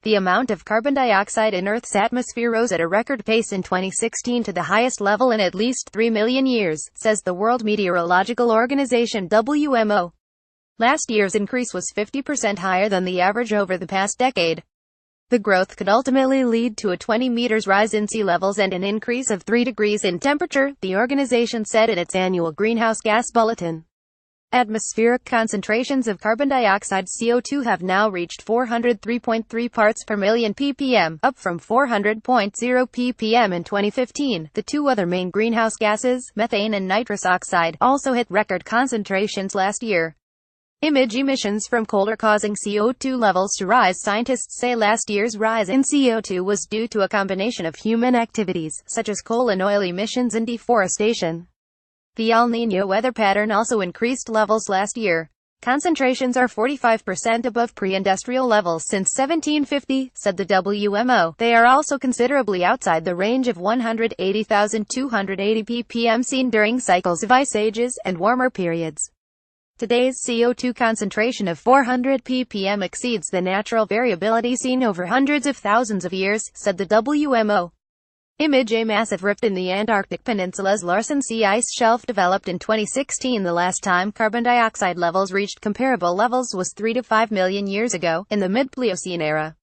The amount of carbon dioxide in Earth's atmosphere rose at a record pace in 2016 to the highest level in at least 3 million years, says the World Meteorological Organization WMO. Last year's increase was 50% higher than the average over the past decade. The growth could ultimately lead to a 20 meters rise in sea levels and an increase of 3 degrees in temperature, the organization said in its annual greenhouse gas bulletin. Atmospheric concentrations of carbon dioxide (CO2) have now reached 403.3 parts per million ppm, up from 400.0 ppm in 2015. The two other main greenhouse gases, methane and nitrous oxide, also hit record concentrations last year. Image emissions from coal are causing CO2 levels to rise. Scientists say last year's rise in CO2 was due to a combination of human activities, such as coal and oil emissions and deforestation. The El Niño weather pattern also increased levels last year. Concentrations are 45% above pre-industrial levels since 1750, said the WMO. They are also considerably outside the range of 180,280 ppm seen during cycles of ice ages and warmer periods. Today's CO2 concentration of 400 ppm exceeds the natural variability seen over hundreds of thousands of years, said the WMO. Image a massive rift in the Antarctic Peninsula's Larsen Sea ice shelf developed in 2016. The last time carbon dioxide levels reached comparable levels was 3 to 5 million years ago, in the mid-Pliocene era.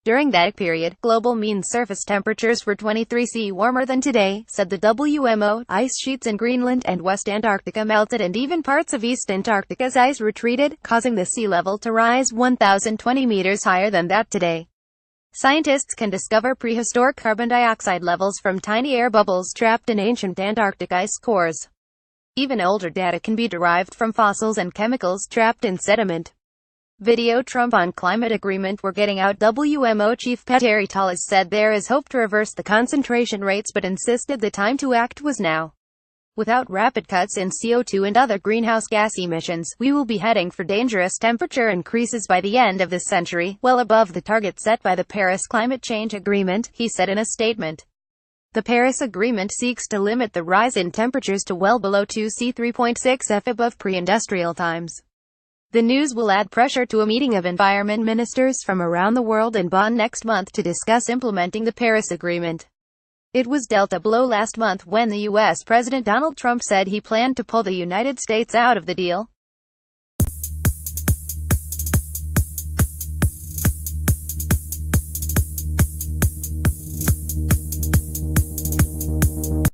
During that period, global mean surface temperatures were 23°C warmer than today, said the WMO. Ice sheets in Greenland and West Antarctica melted and even parts of East Antarctica's ice retreated, causing the sea level to rise 1,020 meters higher than that today. Scientists can discover prehistoric carbon dioxide levels from tiny air bubbles trapped in ancient Antarctic ice cores. Even older data can be derived from fossils and chemicals trapped in sediment. Video Trump on climate agreement. We're getting out. WMO Chief Petteri Tallis said there is hope to reverse the concentration rates but insisted the time to act was now. Without rapid cuts in CO2 and other greenhouse gas emissions, we will be heading for dangerous temperature increases by the end of this century, well above the target set by the Paris Climate Change Agreement, he said in a statement. The Paris Agreement seeks to limit the rise in temperatures to well below 2°C 3.6 F above pre-industrial times. The news will add pressure to a meeting of environment ministers from around the world in Bonn next month to discuss implementing the Paris Agreement. It was dealt a blow last month when the U.S. President Donald Trump said he planned to pull the United States out of the deal.